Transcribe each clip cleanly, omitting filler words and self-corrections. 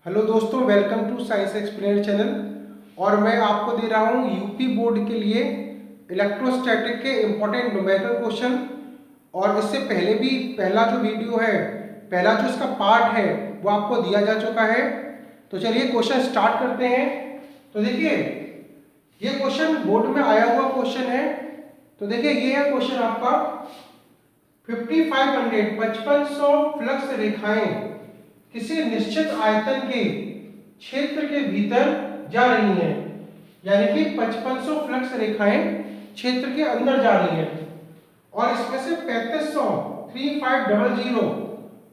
Hello दोस्तों, welcome to science explainer channel. और मैं आपको दे रहा हूँ यूपी बोर्ड के लिए इलेक्ट्रोस्टैटिक के इम्पोर्टेंट न्यूमेरिकल क्वेश्चन। और इससे पहले भी पहला जो वीडियो है, पहला जो इसका पार्ट है वो आपको दिया जा चुका है। तो चलिए क्वेश्चन स्टार्ट करते हैं। तो देखिए, ये क्वेश्चन बोर्ड में आया हुआ क्वेश्चन है। तो देखिए, ये है क्वेश्चन आपका 5500 फ्लक्स रेखाएं किसी निश्चित आयतन के क्षेत्र के भीतर जा रही हैं। यानी कि 5500 फ्लक्स रेखाएं क्षेत्र के अंदर जा रही हैं और इसमें से 3500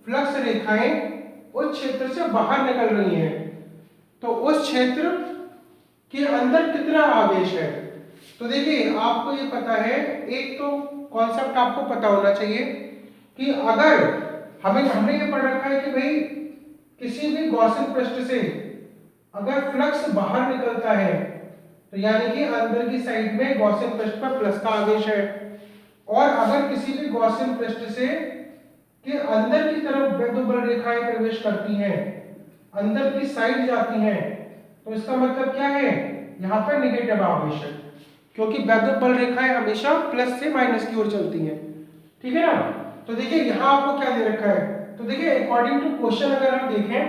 फ्लक्स रेखाएं उस क्षेत्र से बाहर निकल रही हैं। तो उस क्षेत्र के अंदर कितना आवेश है? तो देखिए, आपको ये पता है, एक तो कॉन्सेप्ट आपको पता होना चाहिए कि अगर हमने ये पढ़ रखा है कि भाई किसी भी गॉसियन पृष्ठ से अगर फ्लक्स बाहर निकलता है तो यानी कि अंदर की साइड में गॉसियन पृष्ठ पर प्लस का आवेश है, और अगर किसी भी गॉसियन पृष्ठ से के अंदर की तरफ वैद्युत बल रेखाएं प्रवेश करती हैं, अंदर की साइड जाती हैं, तो इसका मतलब क्या है? यहाँ पर निगेटिव आवेश है, क्योंकि वैद्युत बल रेखाएं हमेशा प्लस से माइनस की ओर चलती हैं। ठीक है ना? तो देखिए, यहाँ आपको क्या दे रखा है। तो देखिए, अकॉर्डिंग टू क्वेश्चन अगर हम देखें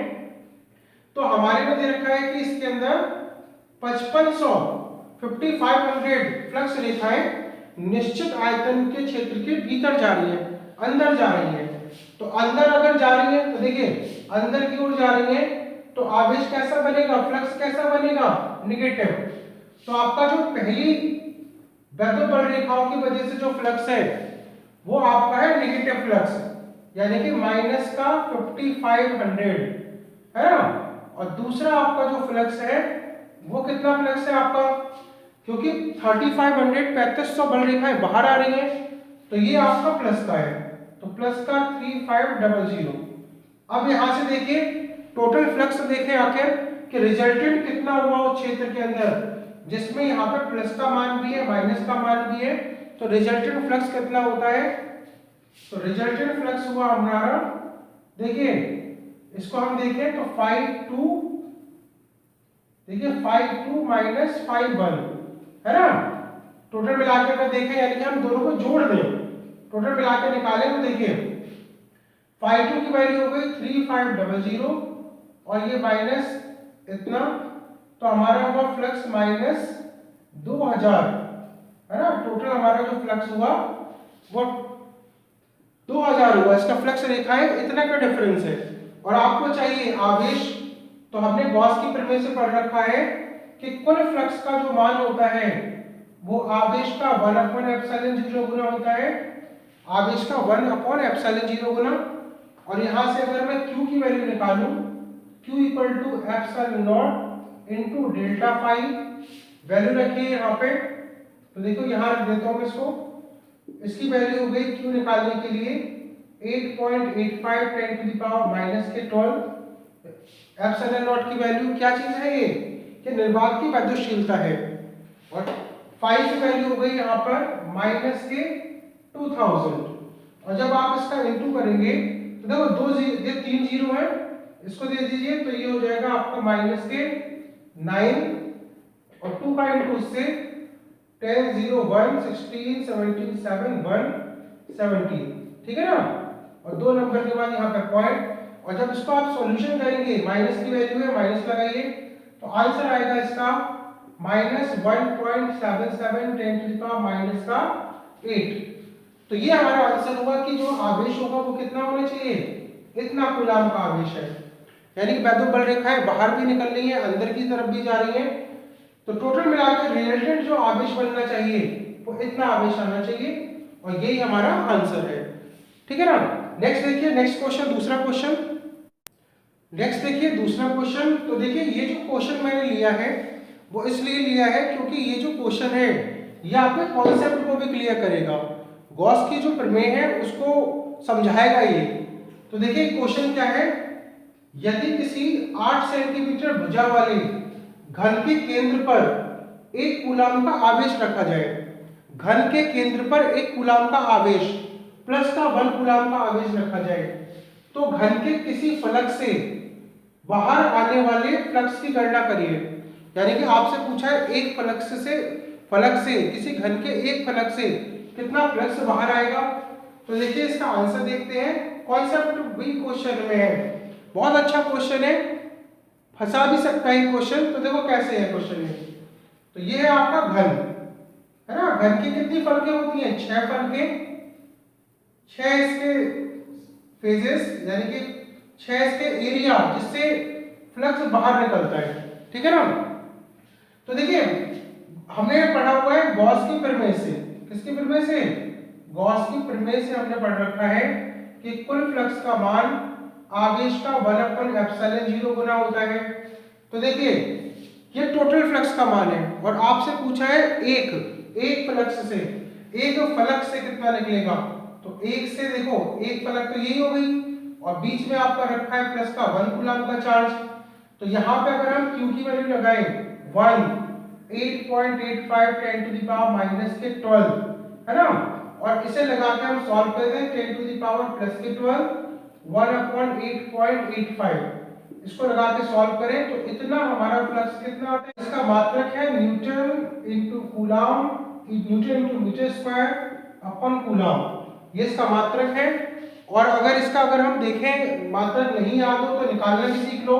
तो हमारे में दे रखा है कि इसके अंदर 5500 फ्लक्स रेखाएं निश्चित आयतन के क्षेत्र के भीतर जा रही है, अंदर जा रही है। तो अंदर अगर जा रही है तो देखिए, अंदर की ओर जा रही है तो आवेश कैसा बनेगा, फ्लक्स कैसा बनेगा? निगेटिव। तो आपका जो पहली वैद्युत बल रेखाओं की वजह से जो फ्लक्स है वो आपका है निगेटिव फ्लक्स, यानी कि माइनस का 5500 है ना। और दूसरा आपका जो फ्लक्स है वो कितना फ्लक्स है आपका? क्योंकि 3500 बल रेखाएं बाहर आ रही हैं तो ये आपका प्लस का है, तो प्लस का 3500। अब यहां से देखिए, टोटल फ्लक्स देखें आखिर कि रिजल्टेंट कितना हुआ उस क्षेत्र के अंदर, जिसमें यहाँ पे प्लस का मान भी है, माइनस का मान भी है। तो रिजल्टेंट फ्लक्स कितना होता है? तो रिजल्टेंट फ्लक्स हुआ हमारा, देखिए इसको हम देखें तो 52, देखिए 52 माइनस 51 है ना। टोटल मिलाकर अगर देखें, यानी कि हम दोनों को जोड़ दें, टोटल मिलाकर निकालें तो देखिए 52 की वैल्यू हो गई 3500 और ये माइनस इतना, तो हमारा हुआ फ्लक्स माइनस 2000 है ना। टोटल हमारा जो फ्लक्स हुआ वो 2000 हुआ। इसका फ्लक्स रेखाएं इतना का डिफरेंस है। और आपको चाहिए आवेश, तो हमने गॉस की प्रमेय से पढ़ रखा है कि कुल फ्लक्स का जो मान होता है वो आवेश का 1/ε0 गुना होता है, आवेश का 1/ε0 गुना। और यहां से अगर मैं Q की वैल्यू निकालूं, Q equal to ε0 into delta phi, value रखिए यहाँ पे। तो देखो यहाँ रख देता हूँ इसको, इसकी वैल्यू हो गई Q निकालने के लिए 8.85 10 टू द पावर माइनस के 12। एप्सिलॉन नॉट की वैल्यू क्या चीज है ये? कि निर्वात की विद्युतशीलता है। और 5 की वैल्यू हो गई यहाँ पर माइनस के 2000। और जब आप इसका इनटू करेंगे तो देखो ये 3 जीरो है, इसको दे दीजिए तो ये हो जाएगा आपका माइनस के 9 और 2 का इनटू से 10 0 1 16 17 7 1 17। ठीक है ना। और 2 नंबर के बाद यहाँ पे पॉइंट। और जब इसको आप सॉल्यूशन करेंगे, माइनस की वैल्यू है, माइनस लगाइए तो आंसर आएगा इसका minus 1.77 10 to the power minus का 8। तो ये हमारा आंसर हुआ कि जो आवेश होगा वो कितना होना चाहिए? इतना कूलाम का आवेश है। यानी कि वैद्युत बल रेखाएं बाहर भी निकल रही है, अंदर की तरफ भी जा रही है। तो टोटल मिलाकर रिजल्टेंट जो आवेश बनना चाहिए वो इतना आवेश आना चाहिए, और यही हमारा आंसर है। ठीक है ना। नेक्स्ट देखिए, नेक्स्ट क्वेश्चन, दूसरा क्वेश्चन। नेक्स्ट देखिए दूसरा क्वेश्चन। तो देखिए, ये जो क्वेश्चन मैंने लिया है वो इसलिए लिया है क्योंकि ये जो क्वेश्चन है ये आपके कॉन्सेप्ट को भी क्लियर करेगा, गॉस की जो प्रमेय है उसको समझाएगा ये। तो देखिए क्वेश्चन क्या है, यदि किसी 8 सेंटीमीटर भुजा वाले घन के केंद्र पर एक कूलाम का आवेश रखा जाए, घन के केंद्र पर एक कूलाम का आवेश प्लस का 1 कूलाम का आवेश रखा जाए, तो घन के किसी फलक से बाहर आने वाले फ्लक्स की गणना करिए। यानी कि आपसे पूछा है एक फलक से किसी घन के एक फलक से कितना फ्लक्स बाहर आएगा। तो देखिए इसका आंसर देखते हैं। कॉन्सेप्ट भी क्वेश्चन में है, बहुत अच्छा क्वेश्चन है, फंसा भी सकता है क्वेश्चन। तो देखो कैसे है क्वेश्चन में। तो ये है आपका घन, है ना। घन की कितनी फलकें होती हैं? 6 फलकें, 6 इसके फेजेस, यानी कि 6 इसके एरिया जिससे फ्लक्स बाहर निकलता है, ठीक है ना। तो देखिए हमने पढ़ा हुआ है गॉस की प्रमेय से। किसकी प्रमेय से? गॉस की प्रमेय से हमने पढ़ रखा है कि कुल फ्लक्स का मान आवेश का 1/ε0 गुना होता है। तो देखिए ये टोटल फ्लक्स का मान है और आपसे पूछा है एक फ्लक्स से, एक फलक से कितना निकलेगा। तो एक से देखो, एक फलक तो यही हो गई और बीच में आपका रखा है प्लस का 1 कूलम का चार्ज। तो यहाँ पे अगर हम Q की वैल्यू लगाएं 1 8.85 10 टू द पावर माइनस के 12, है ना, और इसे लगा के हम सॉल्व कर दें 10 टू द पावर प्लस के 12 1/8.85, इसको लगा के सॉल्व करें तो इतना हमारा फ्लक्स कितना आता है। इसका मात्रक है newton into coulomb, newton into metre square upon coulomb, ये इसका मात्रक है। और अगर हम देखें मात्रक नहीं याद हो तो निकालना भी सीख लो।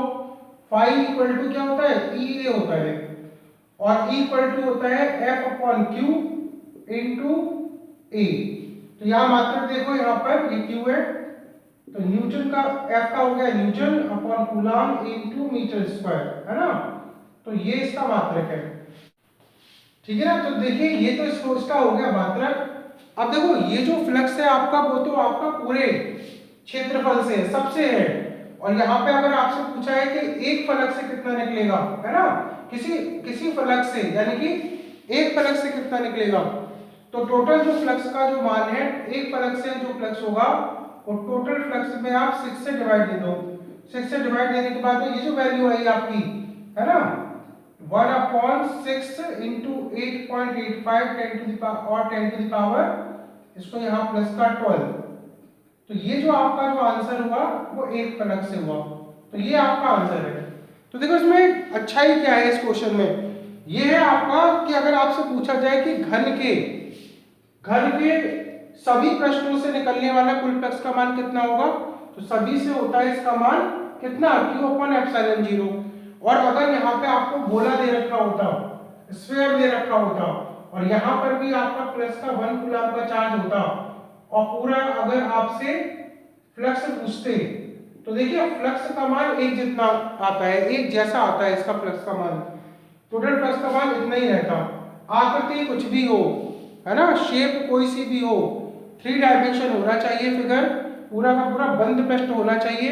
फाई इक्वल टू क्या होता है? ई ए होता है और ई इक्वल टू होता है एफ अपॉन क्यू इनटू ए। तो यहाँ मात्रक देखो, यहाँ पर ये क्यू है तो न्यूटन का एफ का हो गया newton upon coulomb into metre square, है ना। तो ये इसका मात्रक है, ठीक है ना। तो देखिए ये तो इसका हो गया मात्रक। अब देखो ये जो फ्लक्स है आपका वो तो आपका पूरे क्षेत्रफल से सबसे है, और यहाँ पे अगर आपसे पूछा है कि एक फलक से कितना निकलेगा, है ना, किसी फलक से, यानी कि एक फलक से कितना निकलेगा, तो टोटल जो फ्लक्स का जो मान है एक फलक से जो फ्लक्स होगा वो टोटल फ्लक्स में आप 6 से डिवाइड दे दो। 6 से डिवाइड देने के बाद में ये जो वैल्यू आई आपकी, है ना, 1/6 इंटू 8.85 10 टू द पावर और 10 टू द पावर, इसको यहाँ प्लस का 12। तो ये जो आपका जो आंसर हुआ वो एक फलक से हुआ, तो ये आपका आंसर है। तो देखो इसमें अच्छाई क्या है इस क्वेश्चन में, ये है आपका कि अगर आपसे पूछा जाए कि घन के सभी प्रश्नों से निकलने वाला कुल फ्लक्स का मान कितना होगा, तो सभी से होता है इसका मान कितना? Q/ε0। और अगर यहाँ पे आपको गोला दे रखा होता, स्फीयर दे रखा होता और यहाँ पर भी आपका प्लस का 1 कूलम का चार्ज होता और पूरा अगर आपसे फ्लक्स पूछते, तो देखिए फ्लक्स का मान एक जितना आता है, एक जैसा आता है इसका फ्लक्स का मान, टोटल फ्लक्स का मान इतना ही रहता। आकृति कुछ भी हो, है ना, शेप कोई सी भी हो, 3 डायमेंशन होना चाहिए फिगर, पूरा का पूरा बंद पृष्ठ होना चाहिए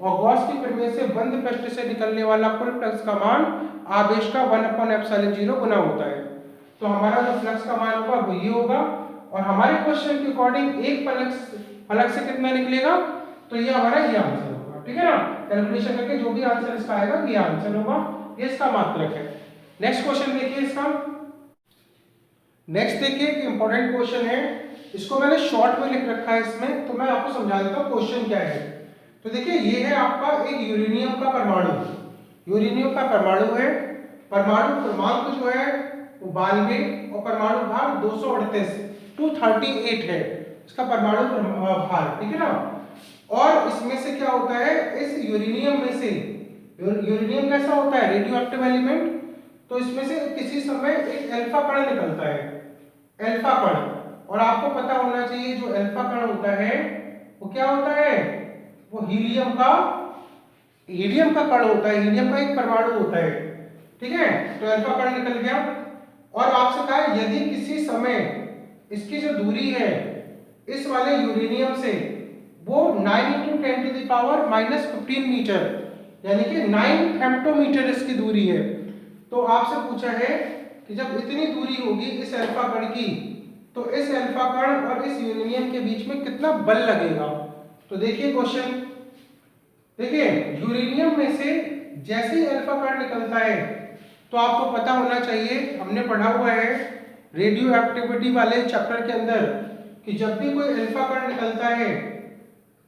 और गॉस की प्रमेय से बंद पृष्ठ से निकलने वाला कुल फ्लक्स का मान आवेश का 1/ε0 गुना होता है। तो हमारा जो फ्लक्स का मान होगा वो ये होगा और हमारे क्वेश्चन के अकॉर्डिंग एक फलक से कितना निकलेगा, तो ये हमारा ये आंसर होगा, ठीक है ना। कैलकुलेशन करके जो भी आंसर इसका आएगा ये आंसर होगा, ये इसका मात्रक है। नेक्स्ट क्वेश्चन देखिए इसका। नेक्स्ट देखिए एक इंपॉर्टेंट क्वेश्चन है, इसको मैंने शॉर्ट में लिख रखा है इसमें, तो मैं आपको समझा देता हूँ क्वेश्चन क्या है। तो देखिए ये है आपका एक यूरेनियम का परमाणु, यूरेनियम का परमाणु है, परमाणु क्रमांक जो है वो 92 और परमाणु भार 238 है इसका परमाणु भार, ठीक है ना। और इसमें से क्या होता है, इस यूरेनियम में से, यूरेनियम कैसा होता है? Radio active element. तो इसमें से किसी समय एक अल्फा कण निकलता है, अल्फा कण, और आपको पता होना चाहिए जो अल्फा कण होता है वो क्या होता है, वो हीलियम का कण होता है, हीलियम का एक परमाणु होता है, ठीक है। तो अल्फा कण निकल गया और आपसे कहा है यदि किसी समय इसकी जो दूरी है इस वाले यूरेनियम से वो 9 × 10 टू द पावर -15 मीटर, यानी कि 9 फेम्टोमीटर इसकी दूरी है। तो आपसे पूछा है कि जब इतनी दूरी होगी इस अल्फा कण की, तो इस अल्फा कण और इस यूरेनियम के बीच में कितना बल लगेगा। तो देखिए क्वेश्चन, देखिए यूरेनियम में से जैसे ही अल्फा कण निकलता है तो आपको पता होना चाहिए, हमने पढ़ा हुआ है रेडियो एक्टिविटी वाले चैप्टर के अंदर कि जब भी कोई अल्फा कण निकलता है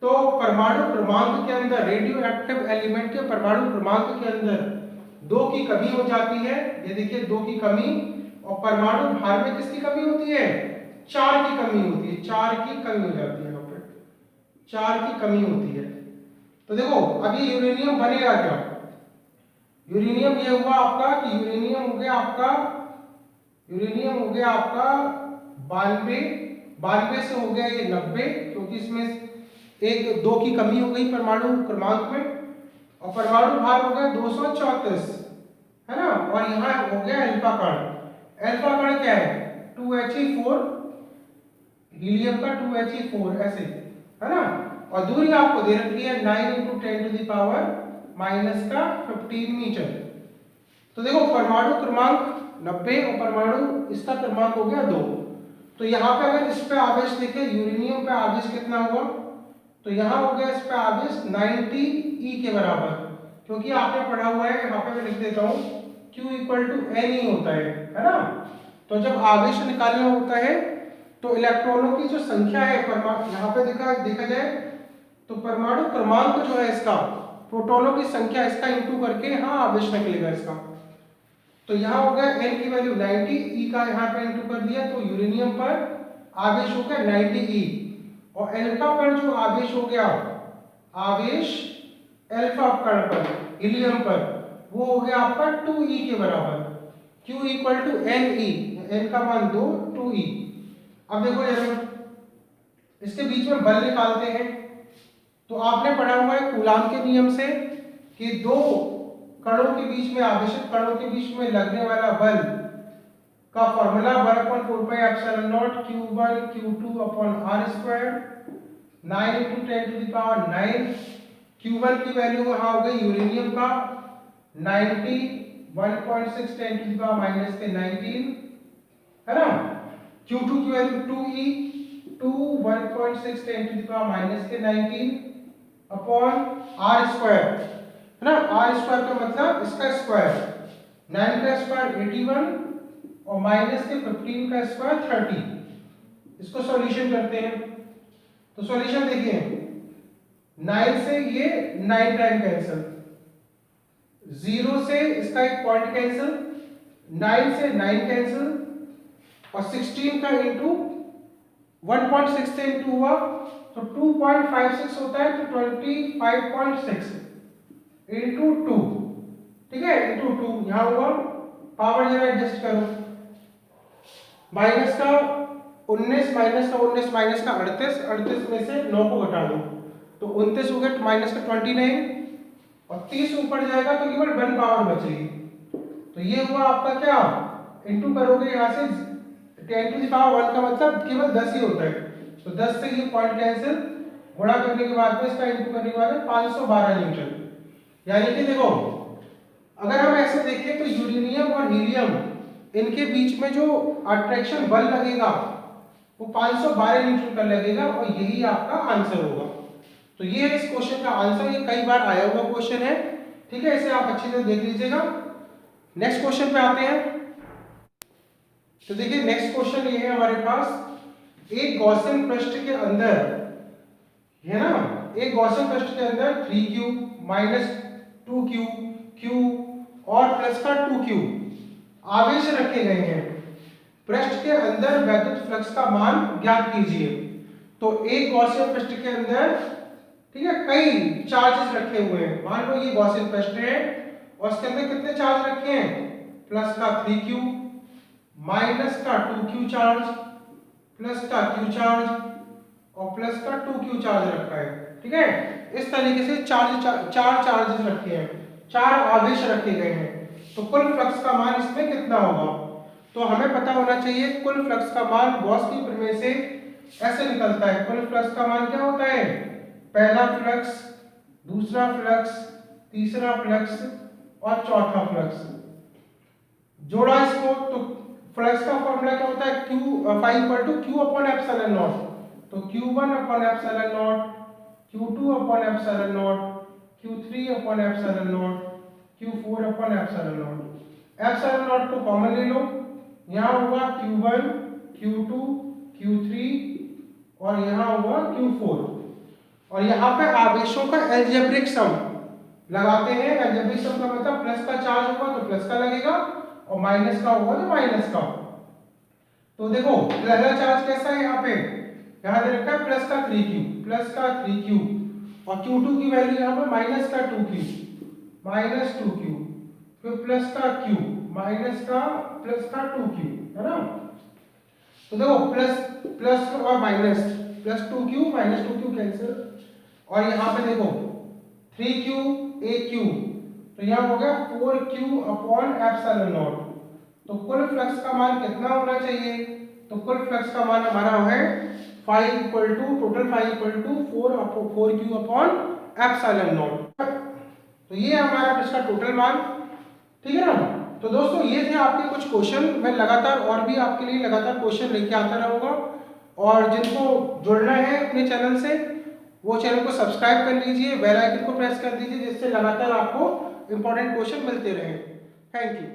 तो परमाणु क्रमांक के अंदर, रेडियो एक्टिव एलिमेंट के परमाणु क्रमांक के अंदर 2 की कमी हो जाती है। ये देखिए 2 की कमी, और परमाणु भार में किसकी कमी होती है? 4 की कमी होती है। 4 की कमी हो जाती है, यहाँ पे 4 की कमी होती है। तो देखो अब ये यूरेनियम बनेगा क्या? यूरेनियम ये हुआ आपका कि यूरेनियम हो गया आपका 92 से हो गया ये 90, क्योंकि इसमें एक 2 की कमी हो गई परमाणु क्रमांक में, और परमाणु भार हो गया 234, है ना। और यहाँ हो गया अल्फा कण। अल्फा कण क्या है? 2He4, हीलियम का 2He4 ऐसे, है ना। और दूरी आपको दे रखी है 9 × 10⁻⁻15 मीटर। तो देखो परमाणु क्रमांक 90 और परमाणु इसका क्रमांक हो गया 2। तो यहाँ पे अगर इस पे आवेश देखें, यूरेनियम पे आवेश कितना हुआ? तो यहाँ हो गया इस पे आवेश 90 E के बराबर, क्योंकि आपने पढ़ा हुआ है, यहाँ पे मैं लिख देता हूँ Q = Ne होता है ना। तो जब आवेश निकालना होता है तो इलेक्ट्रॉनों की जो संख्या है परमाणु, यहाँ पे देखा जाए तो परमाणु क्रमांक जो है इसका, प्रोटॉनों की संख्या इसका इंटू करके हाँ आवेश निकलेगा इसका। तो यहाँ हो गया n की वैल्यू 90, E का यहाँ पे इंटू कर दिया, तो यूरेनियम पर आवेश हो गया 90 E। और अल्फा पर जो आवेश हो गया, आवेश अल्फा कण पर, हीलियम पर, वो हो गया आपका 2E के बराबर। Q = Ne, n का मान 2, 2E। अब देखो जरा इसके बीच में बल निकालते हैं। तो आपने पढ़ा हुआ है कूलाम के नियम से कि 2 कणों के बीच में, आवेशित कणों के बीच में लगने वाला बल का फॉर्मूला 1/4πε0 Q1 Q2/r², 9 × 10⁹ Q1 की वैल्यू यहाँ हो गई यूरेनियम का 90, 1.6 10⁻⁻19, है ना। Q2 की वैल्यू 2E, 2 1.6 10⁻⁻19 अपॉन r², है ना। r² का मतलब इसका स्क्वायर, 9 का स्क्वायर 81 और माइनस के 15 का स्क्वायर 30। इसको सॉल्यूशन करते हैं। तो सॉल्यूशन देखिए, 9 से ये 9 टाइम कैंसिल, 0 से इसका एक पॉइंट कैंसिल, 9 से 9 कैंसिल, और 16 का इंटू 1.6 से इंटू हुआ तो 2.56 होता है, तो 25.6 इंटू 2, ठीक है, इंटू 2 यहाँ हुआ। पावर जरा एडजस्ट करो, माइनस का 19 माइनस का 38, 38 में से 9 को घटा दो तो 29 हो गया, माइनस का 29 और 30 ऊपर जाएगा तो केवल 1 पावर बचेगी। तो ये हुआ आपका क्या, इंटू करोगे यहाँ से 10⁻1 का मतलब केवल 10 ही होता है, तो 10 से ये पॉइंट कैंसिल, गुणा करने के बाद में इसका इंटू करने के बाद 512 न्यूटन। यानी कि देखो अगर हम ऐसे देखें तो यूरेनियम और हीलियम, इनके बीच में जो अट्रैक्शन बल लगेगा वो 512 न्यूटन का लगेगा, और यही आपका आंसर होगा। तो ये है इस क्वेश्चन का आंसर, ये कई बार आया हुआ क्वेश्चन है, ठीक है, इसे आप अच्छी तरह देख लीजिएगा। नेक्स्ट क्वेश्चन पे आते हैं। तो देखिए नेक्स्ट क्वेश्चन ये है हमारे पास, एक गॉसियन पृष्ठ के अंदर, है ना, एक गॉसियन पृष्ठ के अंदर 3Q - 2Q Q और प्लस का 2Q आवेश रखे गए हैं। पृष्ठ के अंदर वैद्युत फ्लक्स का मान ज्ञात कीजिए। तो एक गॉसियन पृष्ठ के अंदर, ठीक है, कई चार्जेस रखे हुए हैं। मान लो ये गॉसियन पृष्ठ है और इसके अंदर कितने चार्ज रखे हैं, प्लस का 3Q, माइनस का 2Q चार्ज, प्लस का Q चार्ज और प्लस का 2Q चार्ज रखा है, ठीक है। इस तरीके से चार चार्जेस रखे हैं, 4 आवेश रखे गए हैं। तो कुल फ्लक्स का मान इसमें कितना होगा? तो हमें पता होना चाहिए कुल फ्लक्स का मान गॉस की प्रमेय से ऐसे निकलता है। कुल फ्लक्स का मान क्या होता है, पहला फ्लक्स, दूसरा फ्लक्स, तीसरा फ्लक्स और चौथा फ्लक्स, जोड़ा इसको तो फ्लक्स का फॉर्मूला क्या होता है, Q5 Q/ε0। तो Q1/ε0, Q2/ε0, Q3/ε0, Q4/ε0। ε0 को कॉमन ले लो, यहाँ होगा Q1, Q2, Q3 और यहाँ होगा Q4। और यहाँ पे आवेशों का एल्जेब्रिक सम लगाते हैं। एल्जेब्रिक सम का मतलब प्लस का चार्ज होगा तो प्लस का लगेगा और माइनस का होगा तो माइनस का। तो देखो पहला चार्ज कैसा है यहाँ पे, यहाँ दे रखा है प्लस का 3q, प्लस का 3q और q2 की वैल्यू यहाँ पे माइनस का 2q, माइनस 2q, फिर प्लस का q, माइनस का प्लस का 2q, है ना। तो देखो प्लस प्लस और minus, plus 2q minus 2q cancel, और यहाँ पे देखो 3q aq, तो यहाँ हो गया 4q अपॉन एप्सिलॉन नॉट। तो कुल फ्लक्स का मान कितना होना चाहिए, तो कुल फ्लक्स का मान हमारा है phi equal to, total phi equal to 4q upon epsilon naught. तो ये हमारा इसका टोटल मान, ठीक है ना। तो दोस्तों ये थे आपके कुछ क्वेश्चन, मैं लगातार और भी आपके लिए लगातार क्वेश्चन लेके आता रहूँगा, और जिनको जुड़ना है अपने चैनल से वो चैनल को सब्सक्राइब कर लीजिए, बेल आइकन को प्रेस कर दीजिए, जिससे लगातार आपको इंपॉर्टेंट क्वेश्चन मिलते रहें। Thank you.